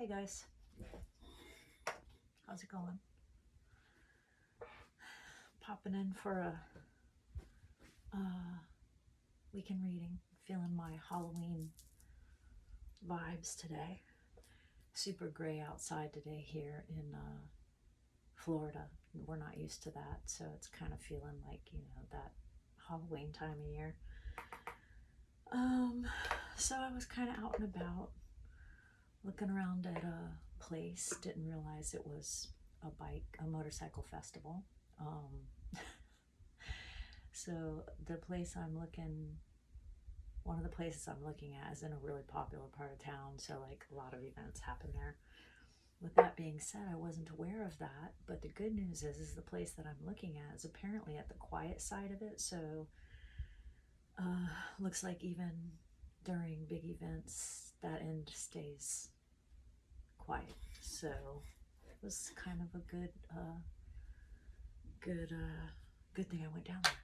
Hey guys, how's it going? Popping in for a weekend reading, feeling my Halloween vibes today. Super gray outside today here in Florida. We're not used to that, so it's kind of feeling like, you know, that Halloween time of year. So I was kind of out and about, looking around at a place. Didn't realize it was a motorcycle festival. So one of the places I'm looking at is in a really popular part of town, so like a lot of events happen there. With that being said, I wasn't aware of that, but the good news is the place that I'm looking at is apparently at the quiet side of it, so looks like even during big events, that end stays quiet. So it was kind of a good thing I went down there.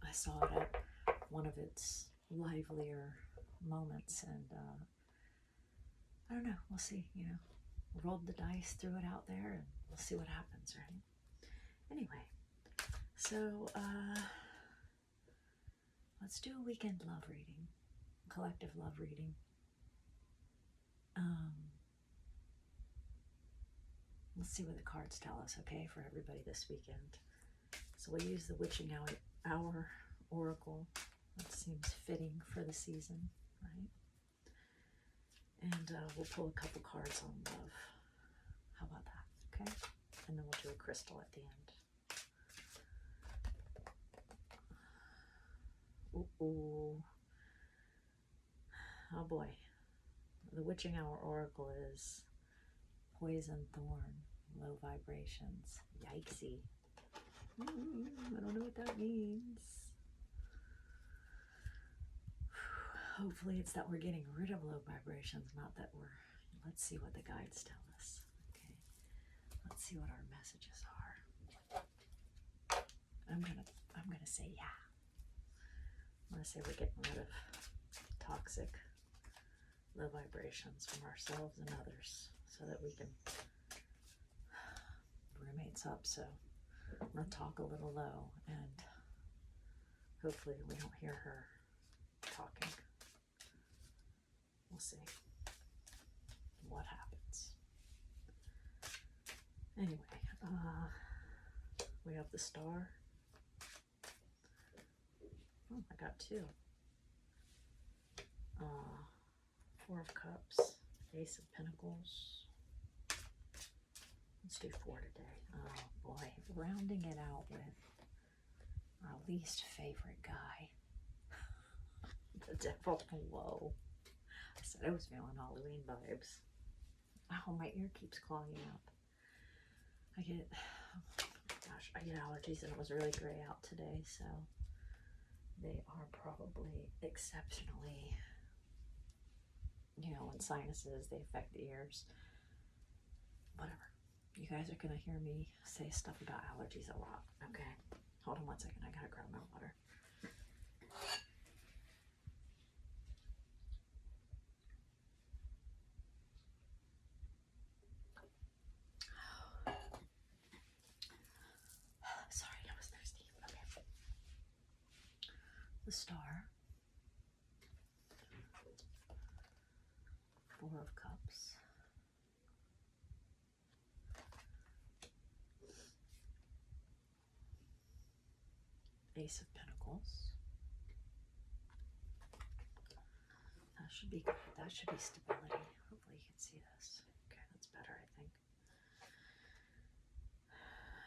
I saw it at one of its livelier moments, and I don't know, we'll see, you know, rolled the dice, threw it out there, and we'll see what happens, right? Anyway, so let's do a weekend love reading, collective love reading. Let's see what the cards tell us, okay, for everybody this weekend. So we'll use the Witching Hour Oracle. That seems fitting for the season, right? And we'll pull a couple cards on love. How about that, okay? And then we'll do a crystal at the end. Ooh. Oh boy. The Witching Hour Oracle is Poison, Thorn, low vibrations. Yikesy. I don't know what that means. Hopefully it's that we're getting rid of low vibrations, not that let's see what the guides tell us. Okay. Let's see what our messages are. I'm gonna say yeah. I'm gonna say we're getting rid of toxic low vibrations from ourselves and others so that we can roommates up. So I'm gonna talk a little low, and hopefully we don't hear her talking. We'll see what happens. Anyway, we have the Star. Oh, I got two. Four of Cups, Ace of Pentacles. Let's do 4 today. Oh boy, rounding it out with our least favorite guy. The Devil. Whoa. I said I was feeling Halloween vibes. Oh, my ear keeps clogging up. I get allergies, and it was really gray out today, so they are probably exceptionally, you know, when sinuses, they affect the ears. Whatever. You guys are going to hear me say stuff about allergies a lot, okay? Hold on one second. I got to grab my water. Sorry, I was thirsty. Okay. The Star. 4 of Cups. Ace of Pentacles. That should be good. That should be stability. Hopefully you can see this. Okay, that's better, I think.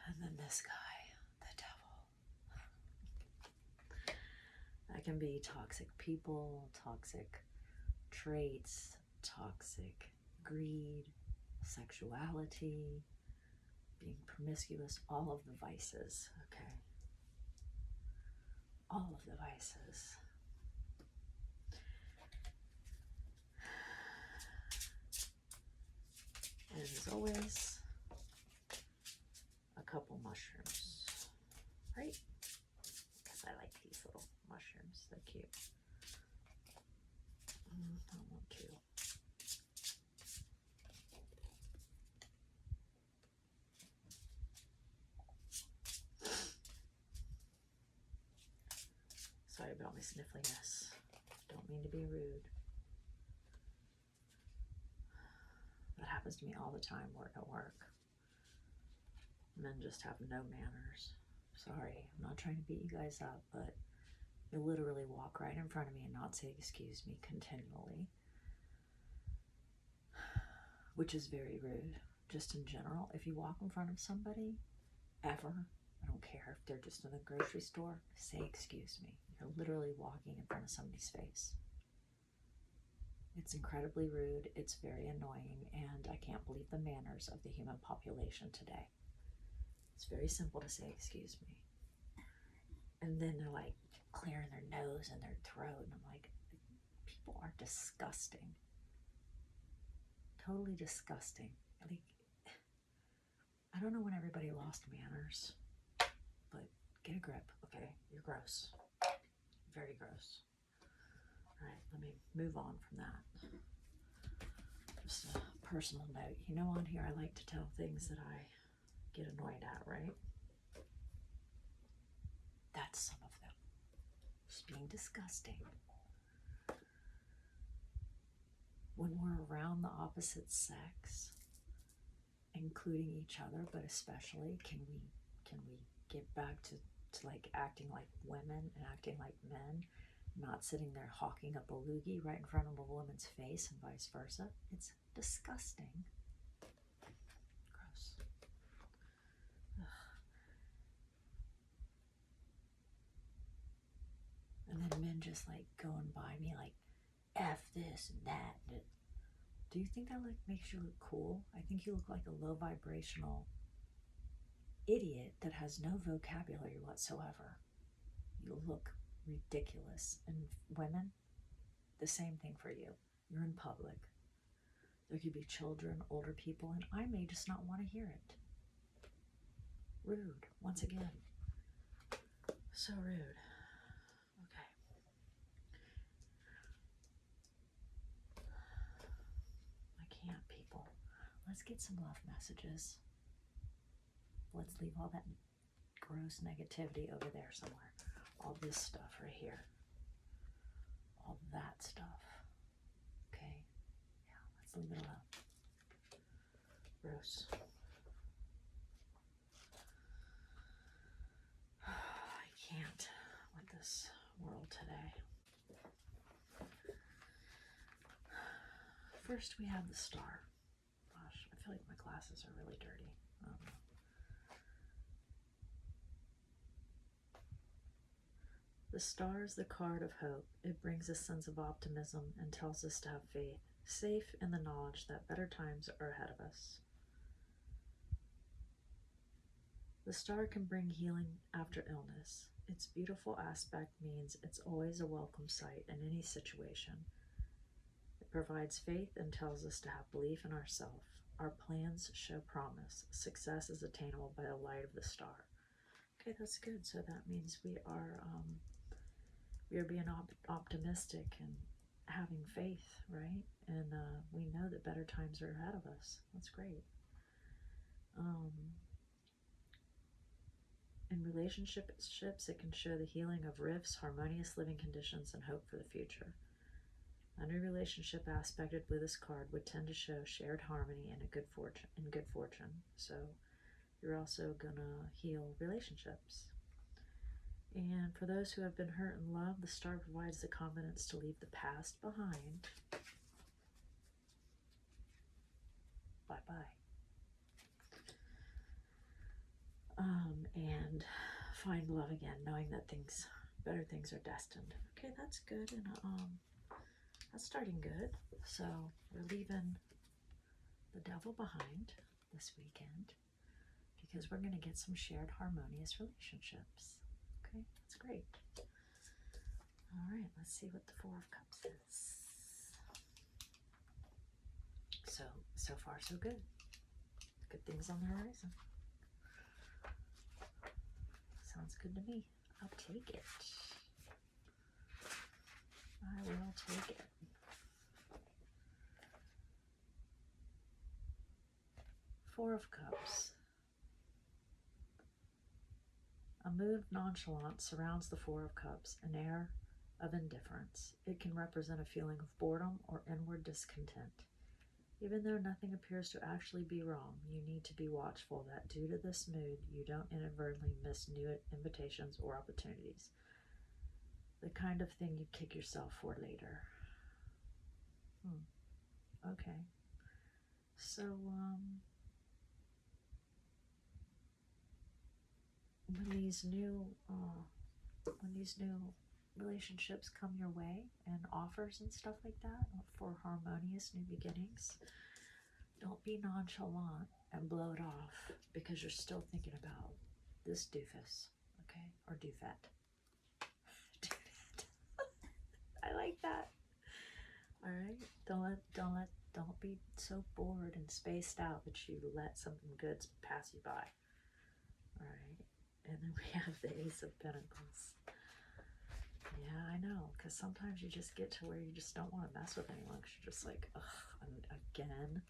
And then this guy, the Devil. That can be toxic people, toxic traits, toxic greed, sexuality, being promiscuous, all of the vices, okay? All of the vices. And as always, a couple mushrooms, right? Because I like these little mushrooms, they're cute. I want 2. Sorry about my sniffliness. Don't mean to be rude. That happens to me all the time at work. Men just have no manners. Sorry, I'm not trying to beat you guys up, but you literally walk right in front of me and not say excuse me continually, which is very rude. Just in general, if you walk in front of somebody, ever, I don't care if they're just in the grocery store, say excuse me. You're literally walking in front of somebody's face. It's incredibly rude, it's very annoying, and I can't believe the manners of the human population today. It's very simple to say excuse me. And then they're like clearing their nose and their throat, and I'm like, people are disgusting. Totally disgusting. Like, I don't know when everybody lost manners, but get a grip, okay? You're gross. Very gross. All right, let me move on from that. Just a personal note. You know, on here I like to tell things that I get annoyed at, right? That's some of them. Just being disgusting. When we're around the opposite sex, including each other, but especially, can we get back to like acting like women and acting like men, not sitting there hawking up a loogie right in front of a woman's face and vice versa? It's disgusting. Gross. Ugh. And then men just like going by me like, F this and that. Do you think that makes you look cool? I think you look like a low vibrational idiot that has no vocabulary whatsoever. You look ridiculous. And women, the same thing for you. You're in public. There could be children, older people, and I may just not want to hear it. Rude, once again. So rude. Okay. I can't, people. Let's get some love messages. Let's leave all that gross negativity over there somewhere. All this stuff right here. All that stuff. Okay? Yeah, let's leave it alone. Gross. I can't with this world today. First we have the star. Gosh, I feel like my glasses are really dirty. I don't know. The star is the card of hope. It brings a sense of optimism and tells us to have faith, safe in the knowledge that better times are ahead of us. The star can bring healing after illness. Its beautiful aspect means it's always a welcome sight in any situation. It provides faith and tells us to have belief in ourselves. Our plans show promise. Success is attainable by the light of the star. Okay, that's good. So that means we are being optimistic and having faith, right? And we know that better times are ahead of us. That's great. In relationships, it can show the healing of rifts, harmonious living conditions, and hope for the future. Any relationship aspected with this card would tend to show shared harmony and good fortune. So you're also gonna heal relationships. And for those who have been hurt in love, the star provides the confidence to leave the past behind. Bye-bye. And find love again, knowing that better things are destined. Okay, that's good. And that's starting good. So we're leaving the devil behind this weekend because we're going to get some shared harmonious relationships. Okay, that's great. All right, let's see what the Four of Cups is. So far so good. Good things on the horizon. Sounds good to me. I'll take it. I will take it. Four of Cups. A mood of nonchalance surrounds the Four of Cups, an air of indifference. It can represent a feeling of boredom or inward discontent. Even though nothing appears to actually be wrong, you need to be watchful that due to this mood, you don't inadvertently miss new invitations or opportunities. The kind of thing you'd kick yourself for later. Okay. So, when these new relationships come your way and offers and stuff like that for harmonious new beginnings, don't be nonchalant and blow it off because you're still thinking about this doofus, okay, or doofette. I like that. All right, don't be so bored and spaced out that you let something good pass you by. All right, and then we have the Ace of Pentacles. Yeah, I know, because sometimes you just get to where you just don't want to mess with anyone because you're just like, ugh, again.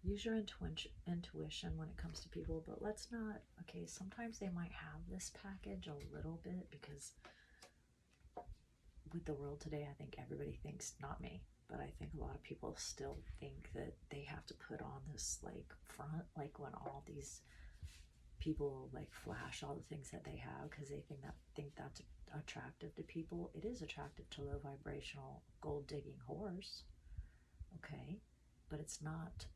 Use your intuition when it comes to people, but let's not, okay, sometimes they might have this package a little bit because with the world today, I think everybody thinks, not me, but I think a lot of people still think that they have to put on this like front, like when all these people like flash all the things that they have because they think that's attractive to people. It is attractive to low vibrational gold digging whores, okay, but it's not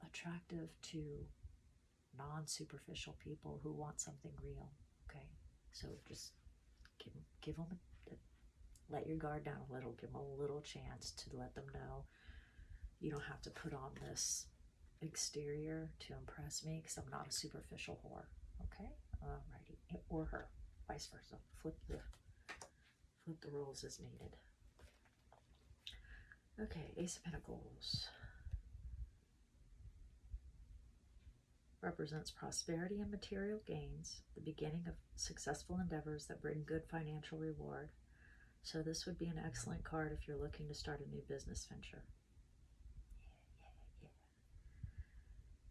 attractive to non-superficial people who want something real, okay? So just give them let your guard down a little, give them a little chance to let them know you don't have to put on this exterior to impress me because I'm not a superficial whore, okay? Alrighty, or her, vice versa. Flip the roles as needed. Okay, Ace of Pentacles represents prosperity and material gains, the beginning of successful endeavors that bring good financial reward. So this would be an excellent card if you're looking to start a new business venture. Yeah.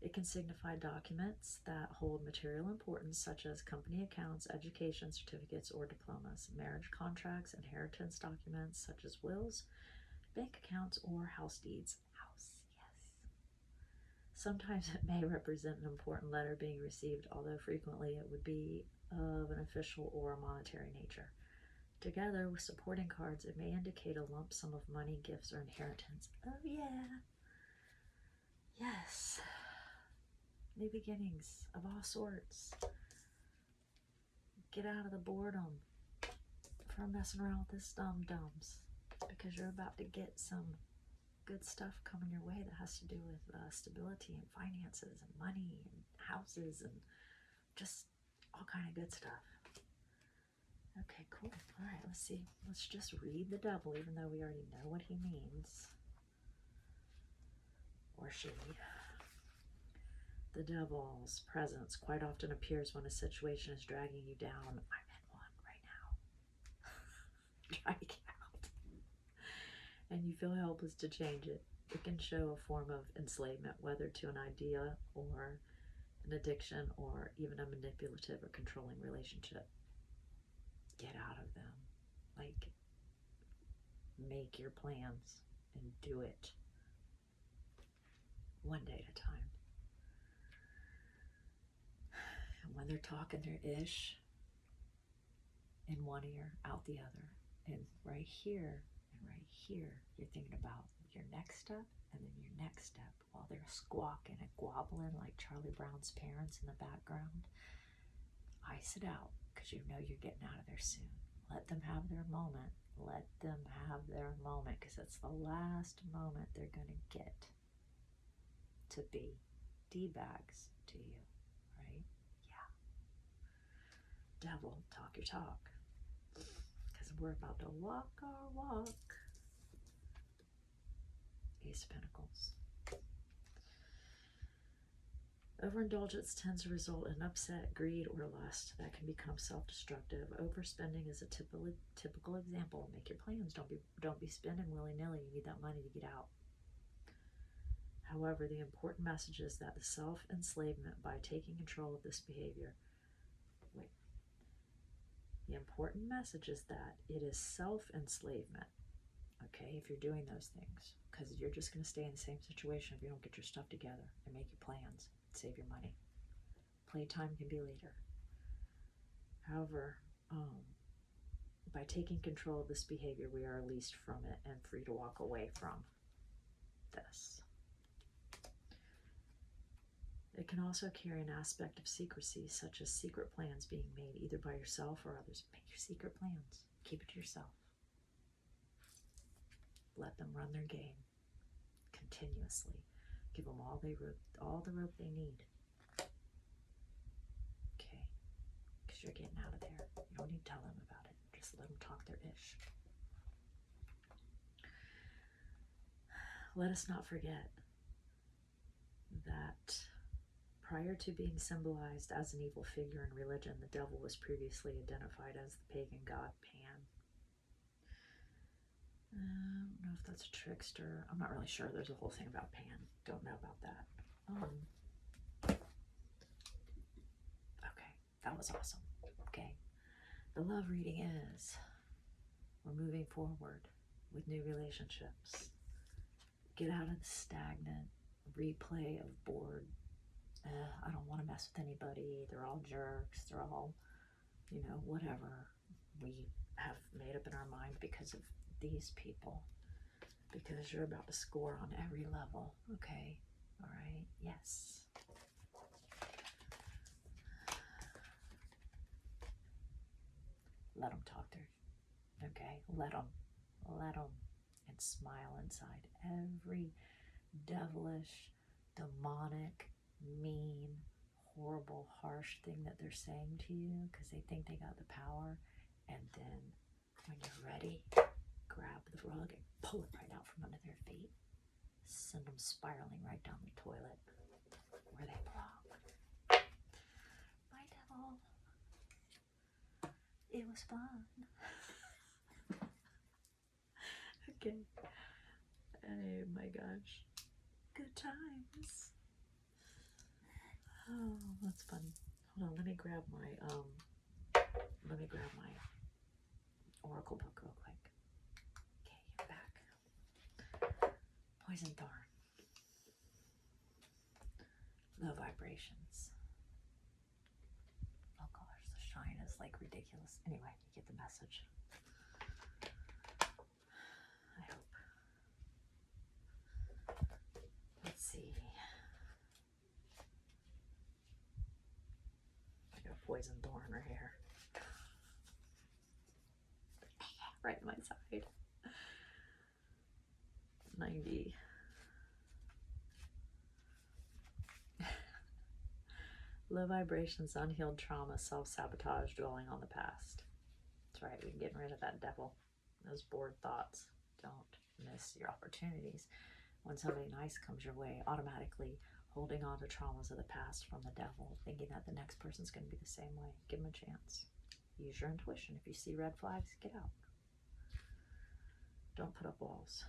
It can signify documents that hold material importance, such as company accounts, education certificates, or diplomas, marriage contracts, inheritance documents, such as wills, bank accounts, or house deeds. House, yes. Sometimes it may represent an important letter being received, although frequently it would be of an official or monetary nature. Together with supporting cards, it may indicate a lump sum of money, gifts, or inheritance. Oh yeah. Yes. New beginnings of all sorts. Get out of the boredom from messing around with this dum-dums because you're about to get some good stuff coming your way that has to do with stability and finances and money and houses and just all kind of good stuff. Okay, cool. All right, let's see. Let's just read the devil, even though we already know what he means. Or she. The devil's presence quite often appears when a situation is dragging you down. I'm in one right now. Dragging out. And you feel helpless to change it. It can show a form of enslavement, whether to an idea or an addiction or even a manipulative or controlling relationship. Get out of them. Like, make your plans and do it one day at a time. And when they're talking their ish in one ear, out the other, and right here and right here, you're thinking about your next step and then your next step while they're squawking and gobbling like Charlie Brown's parents in the background. Ice it out because you know you're getting out of there soon. Let them have their moment. Let them have their moment because it's the last moment they're going to get to be D-bags to you, right? Yeah. Devil, talk your talk because we're about to walk our walk. Ace of Pentacles. Overindulgence tends to result in upset, greed, or lust that can become self-destructive. Overspending is a typical example. Make your plans. Don't be spending willy-nilly. You need that money to get out. However, the important message is that the self-enslavement by taking control of this behavior, the important message is that it is self-enslavement, okay, if you're doing those things, because you're just going to stay in the same situation if you don't get your stuff together and make your plans, save your money. Playtime can be later. However, by taking control of this behavior, we are released from it and free to walk away from this. It can also carry an aspect of secrecy, such as secret plans being made either by yourself or others. Make your secret plans. Keep it to yourself. Let them run their game continuously. Give them all the rope they need. Okay, because you're getting out of there. You don't need to tell them about it. Just let them talk their ish. Let us not forget that prior to being symbolized as an evil figure in religion, the devil was previously identified as the pagan god Pan. I don't know if that's a trickster. I'm not really sure. There's a whole thing about Pan. Don't know about that. Okay, that was awesome. Okay, the love reading is, we're moving forward with new relationships. Get out of the stagnant replay of bored. I don't want to mess with anybody. They're all jerks. They're all, whatever. We have made up in our mind because of these people. Because you're about to score on every level. Okay. All right. Yes. Let them talk there. Okay. Let them. And smile inside. Every devilish, demonic, mean, horrible, harsh thing that they're saying to you because they think they got the power. And then when you're ready, grab the rug and pull it right out from under their feet. Send them spiraling right down the toilet where they belong. Bye, devil. It was fun. Okay. Oh my gosh. Good times. Oh, that's fun. Hold on, let me grab my oracle book real quick. Okay, you're back. Poison Thorn. Low vibrations. Oh gosh, the shine is like ridiculous. Anyway, you get the message. I hope. Let's see. I got Poison Thorn right here. Right on my side. 90. Low vibrations, unhealed trauma, self-sabotage, dwelling on the past. That's right, we're getting rid of that devil. Those bored thoughts. Don't miss your opportunities. When somebody nice comes your way, automatically holding on to traumas of the past from the devil, thinking that the next person's going to be the same way. Give them a chance. Use your intuition. If you see red flags, get out. Don't put up walls.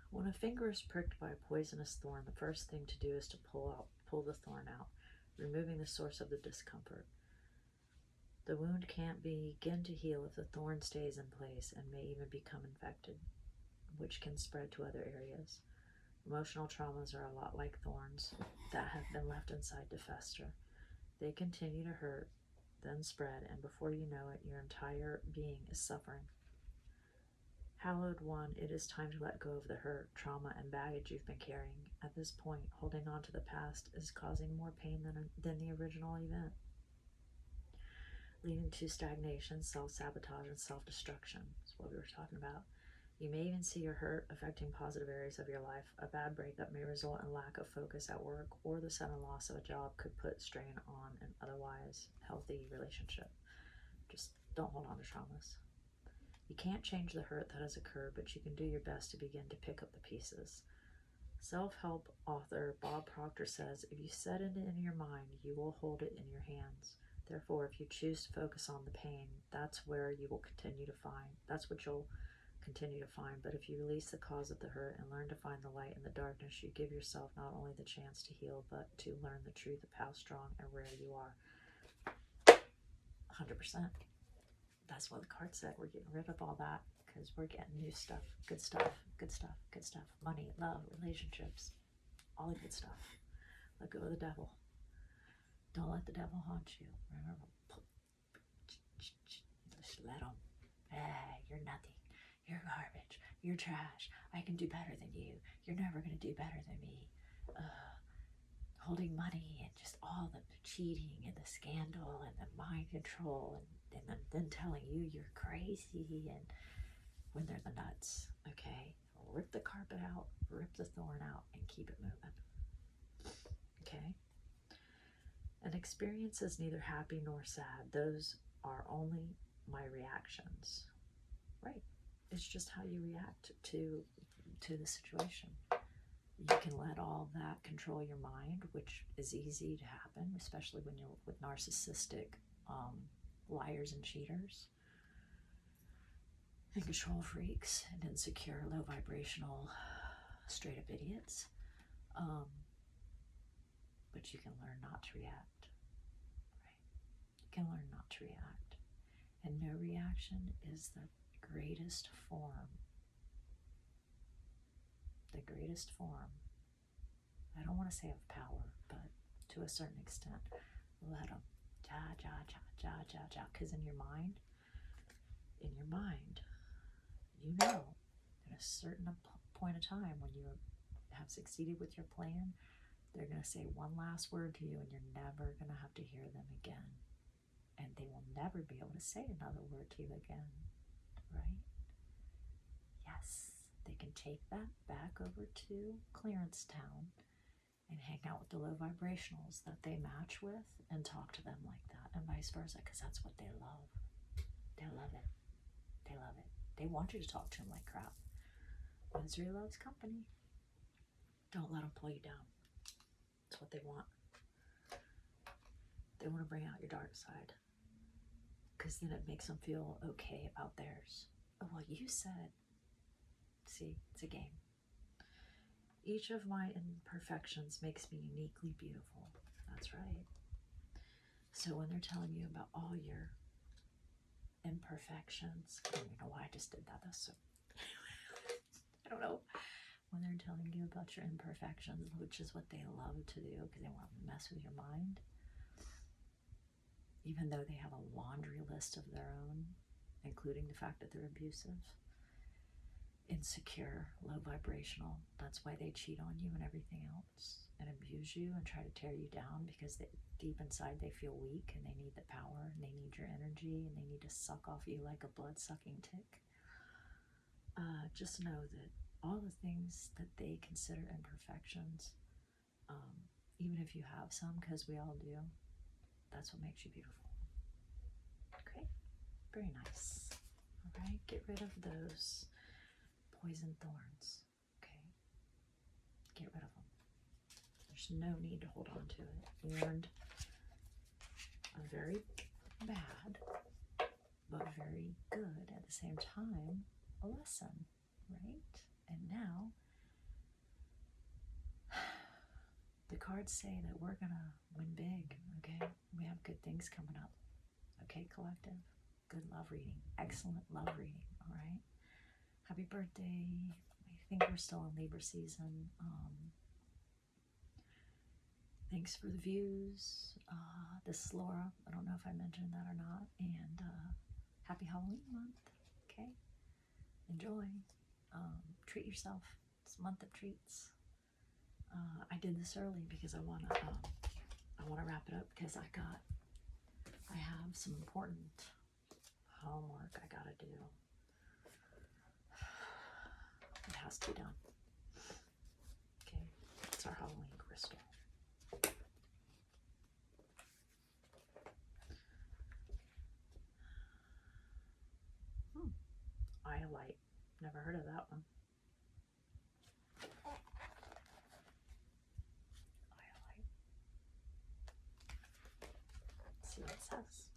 When a finger is pricked by a poisonous thorn, the first thing to do is to pull the thorn out, removing the source of the discomfort. The wound can't begin to heal if the thorn stays in place and may even become infected, which can spread to other areas. Emotional traumas are a lot like thorns that have been left inside to fester. They continue to hurt, then spread, and before you know it, your entire being is suffering. Hallowed one, it is time to let go of the hurt, trauma, and baggage you've been carrying. At this point, holding on to the past is causing more pain than the original event, leading to stagnation, self-sabotage, and self-destruction. That's what we were talking about. You may even see your hurt affecting positive areas of your life. A bad breakup may result in lack of focus at work, or the sudden loss of a job could put strain on an otherwise healthy relationship. Just don't hold on to traumas. You can't change the hurt that has occurred, but you can do your best to begin to pick up the pieces. Self-help author Bob Proctor says, if you set it in your mind, you will hold it in your hands. Therefore, if you choose to focus on the pain, that's where you will continue to find. That's what you'll continue to find. But if you release the cause of the hurt and learn to find the light in the darkness, you give yourself not only the chance to heal, but to learn the truth of how strong and rare you are. 100%. That's what the card said. We're getting rid of all that because we're getting new stuff, good stuff, good stuff, good stuff. Money, love, relationships, all the good stuff. Let go of the devil. Don't let the devil haunt you. Remember, just let him. Hey, you're nothing. You're garbage. You're trash. I can do better than you. You're never going to do better than me. Holding money and just all the cheating and the scandal and the mind control and then telling you you're crazy and when they're the nuts. Okay? Rip the carpet out, rip the thorn out, and keep it moving. Okay? An experience is neither happy nor sad. Those are only my reactions. Right. It's just how you react to the situation. You can let all that control your mind, which is easy to happen, especially when you're with narcissistic liars and cheaters and control freaks and insecure, low vibrational, straight up idiots. But you can learn not to react. Right? You can learn not to react. And no reaction is the greatest form. The greatest form. I don't want to say of power, but to a certain extent, let them. Because in your mind, you know, at a certain point of time when you have succeeded with your plan, they're going to say one last word to you and you're never going to have to hear them again. And they will never be able to say another word to you again, right? Yes, they can take that back over to Clearance Town and hang out with the low vibrationals that they match with and talk to them like that, and vice versa, because that's what they love. They love it. They love it. They want you to talk to them like crap. Misery loves company. Don't let them pull you down. That's what they want. They want to bring out your dark side, because then it makes them feel okay about theirs. Oh, well, you said. See, it's a game. Each of my imperfections makes me uniquely beautiful. That's right. So when they're telling you about all your imperfections, I don't know why I just did that. That's so, I don't know. When they're telling you about your imperfections, which is what they love to do because they want to mess with your mind, even though they have a laundry list of their own, including the fact that they're abusive, insecure, low vibrational. That's why they cheat on you and everything else and abuse you and try to tear you down, because deep inside they feel weak and they need the power and they need your energy and they need to suck off you like a blood-sucking tick. Just know that all the things that they consider imperfections, even if you have some, because we all do, that's what makes you beautiful. Okay, very nice. All right, get rid of those poison thorns. Okay, get rid of them. There's no need to hold on to it. We learned a very bad, but very good at the same time, a lesson, right? And now, the cards say that we're gonna win big, okay? We have good things coming up, okay, collective? Good love reading, excellent love reading, all right? Happy birthday. I think we're still in Libra season. Thanks for the views. This is Laura. I don't know if I mentioned that or not. And happy Halloween month. Okay. Enjoy. Treat yourself. It's a month of treats. I did this early because I wanna wrap it up, because I have some important homework I gotta do. It has to be done. Okay, it's our Halloween crystal. Iolite. Never heard of that one. Iolite. Let's see what it says.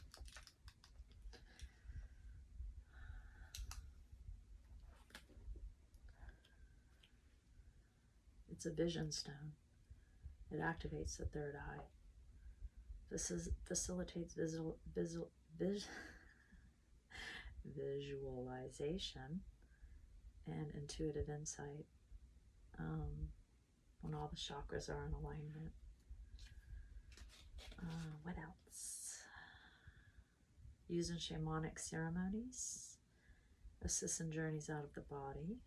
It's a vision stone. It activates the third eye. This facilitates visualization and intuitive insight when all the chakras are in alignment. What else? Using shamanic ceremonies, assists in journeys out of the body.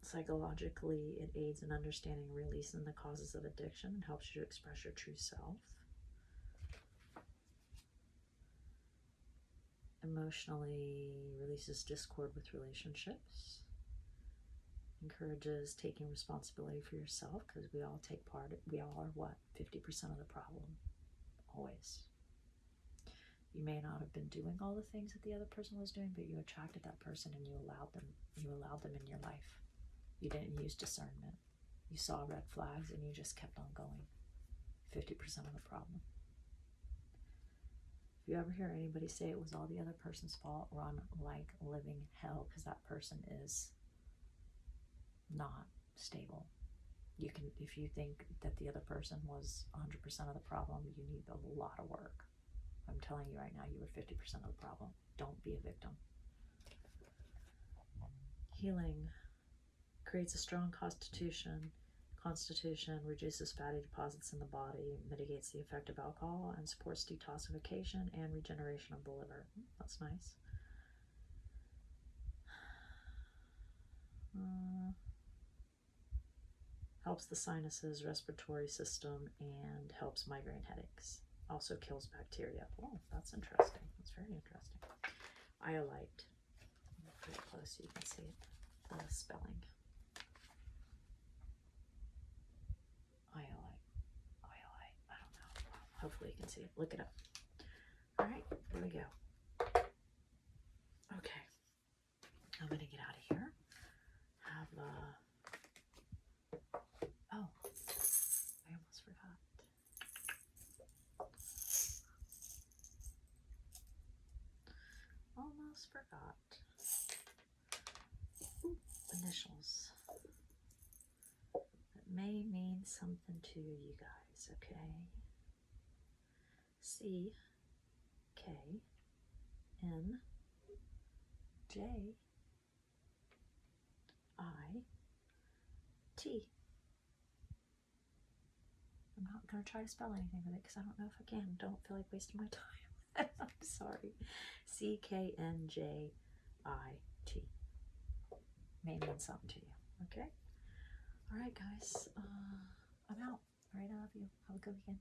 Psychologically, it aids in understanding and releasing the causes of addiction and helps you to express your true self. Emotionally, releases discord with relationships. Encourages taking responsibility for yourself, because we all take part. We all are what? 50% of the problem. Always. You may not have been doing all the things that the other person was doing, but you attracted that person and you allowed them in your life. You didn't use discernment. You saw red flags and you just kept on going. 50% of the problem. If you ever hear anybody say it was all the other person's fault, run like living hell, because that person is not stable. You can, if you think that the other person was 100% of the problem, you need a lot of work. I'm telling you right now, you were 50% of the problem. Don't be a victim. Healing creates a strong constitution, reduces fatty deposits in the body, mitigates the effect of alcohol, and supports detoxification and regeneration of the liver. That's nice. Helps the sinuses, respiratory system, and helps migraine headaches. Also kills bacteria. Oh, that's interesting. That's very interesting. Iolite. Put it close so you can see it. The spelling. Iolite. I don't know. Hopefully you can see it. Look it up. All right, there we go. Okay. I'm going to get out of here. Have oh, I almost forgot. Almost forgot. Ooh, initials. It may mean something to you guys, okay? C K N J I T. I'm not going to try to spell anything with it because I don't know if I can. Don't feel like wasting my time. I'm sorry. CKNJIT. May mean something to you. Okay? All right, guys. I'm out. All right, I love you. Have a good weekend.